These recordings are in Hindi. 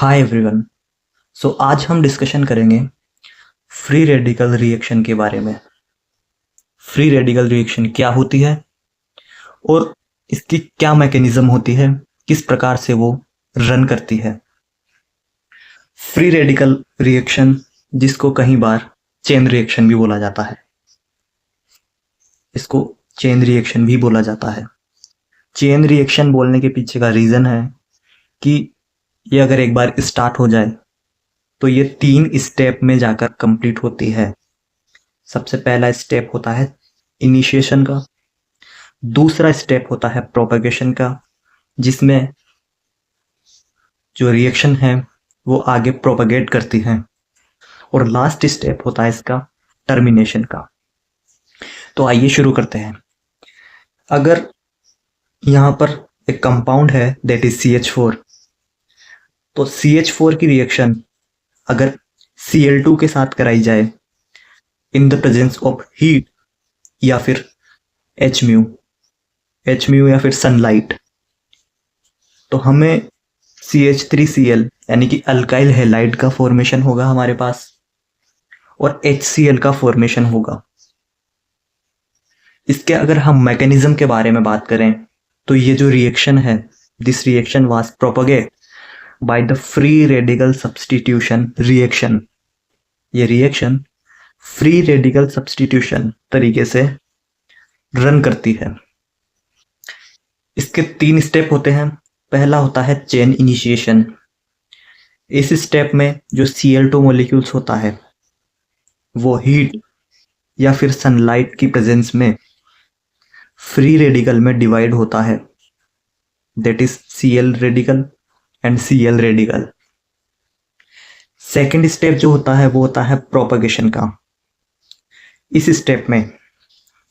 Hi everyone. आज हम डिस्कशन करेंगे फ्री रेडिकल रिएक्शन के बारे में। फ्री रेडिकल रिएक्शन क्या होती है और इसकी क्या मैकेनिज्म होती है, किस प्रकार से वो रन करती है। फ्री रेडिकल रिएक्शन, जिसको कई बार चेन रिएक्शन भी बोला जाता है, इसको चेन रिएक्शन भी बोला जाता है। चेन रिएक्शन बोलने के पीछे का रीज़न है कि ये अगर एक बार स्टार्ट हो जाए तो ये 3 स्टेप में जाकर कंप्लीट होती है। सबसे पहला स्टेप होता है इनिशिएशन का, दूसरा स्टेप होता है प्रोपेगेशन का, जिसमें जो रिएक्शन है वो आगे प्रोपेगेट करती है, और लास्ट स्टेप होता है इसका टर्मिनेशन का। तो आइए शुरू करते हैं। अगर यहाँ पर एक कंपाउंड है दैट इज CH4, तो CH4 की रिएक्शन अगर Cl2 के साथ कराई जाए in the presence of heat या फिर H म्यू या फिर सनलाइट, तो हमें CH3Cl यानी कि अल्काइल हैलाइड का फॉर्मेशन होगा हमारे पास, और HCl का फॉर्मेशन होगा। इसके अगर हम मैकेनिज्म के बारे में बात करें तो ये जो रिएक्शन है, this reaction was propagate by the free radical substitution reaction. ये रिएक्शन फ्री रेडिकल सब्स्टिट्यूशन तरीके से रन करती है। इसके 3 स्टेप होते हैं। पहला होता है चेन इनिशिएशन। इस स्टेप में जो Cl2 मॉलिक्यूल्स होता है वो हीट या फिर सनलाइट की प्रेजेंस में फ्री रेडिकल में डिवाइड होता है, that is Cl radical and Cl radical. Second step जो होता है वो होता है प्रोपगेशन का। इस स्टेप में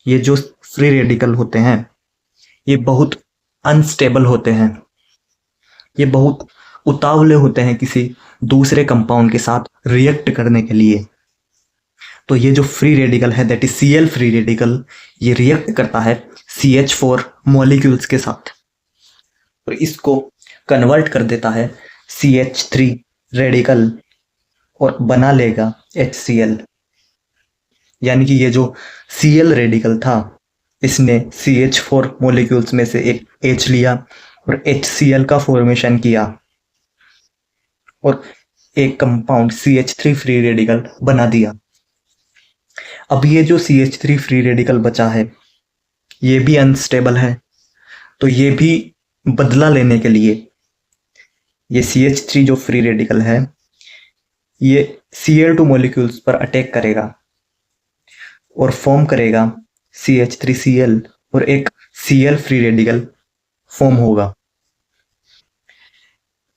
ये जो फ्री रेडिकल होते हैं ये बहुत अनस्टेबल होते हैं, ये बहुत उतावले होते हैं किसी दूसरे कंपाउंड के साथ रिएक्ट करने के लिए। तो ये जो फ्री रेडिकल है that is Cl free radical, ये रिएक्ट करता है CH4 मॉलिक्यूल्स के साथ और इसको कन्वर्ट कर देता है CH3 रेडिकल और बना लेगा HCl। यानी कि ये जो Cl रेडिकल था इसने CH4 मॉलिक्यूल्स में से एक H लिया और HCl का फॉर्मेशन किया और एक कंपाउंड CH3 फ्री रेडिकल बना दिया। अब ये जो CH3 फ्री रेडिकल बचा है ये भी अनस्टेबल है, तो ये भी बदला लेने के लिए ये CH3 जो फ्री रेडिकल है ये Cl2 मॉलिक्यूल्स पर अटैक करेगा और फॉर्म करेगा CH3Cl और एक Cl फ्री रेडिकल फॉर्म होगा।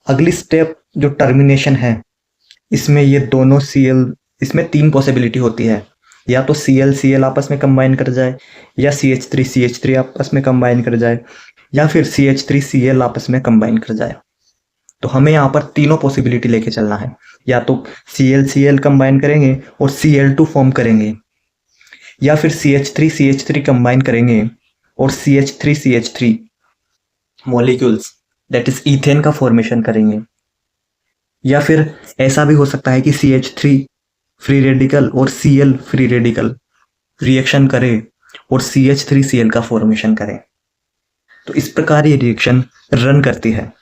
अगली स्टेप जो टर्मिनेशन है, इसमें ये दोनों Cl, इसमें 3 पॉसिबिलिटी होती है। या तो Cl आपस में कंबाइन कर जाए, या CH3 आपस में कंबाइन कर जाए, या फिर CH3Cl आपस में कंबाइन कर जाए। तो हमें यहाँ पर तीनों पॉसिबिलिटी लेके चलना है। या तो Cl कंबाइन करेंगे और Cl2 फॉर्म करेंगे, या फिर CH3 कंबाइन करेंगे और CH3 molecules that is ethane का फॉर्मेशन करेंगे, या फिर ऐसा भी हो सकता है कि CH3 फ्री रेडिकल और Cl फ्री रेडिकल रिएक्शन करे और CH3Cl का फॉर्मेशन करें। तो इस प्रकार ये रिएक्शन रन करती है।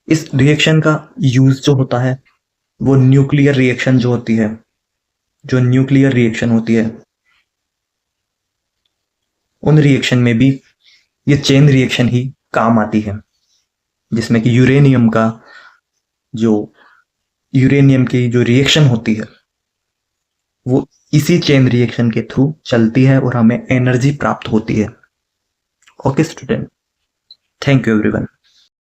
इस रिएक्शन का यूज जो होता है वो न्यूक्लियर रिएक्शन जो होती है, जो न्यूक्लियर रिएक्शन होती है उन रिएक्शन में भी ये चेन रिएक्शन ही काम आती है, जिसमें कि यूरेनियम की जो रिएक्शन होती है वो इसी चेन रिएक्शन के थ्रू चलती है और हमें एनर्जी प्राप्त होती है। Okay student, thank you everyone.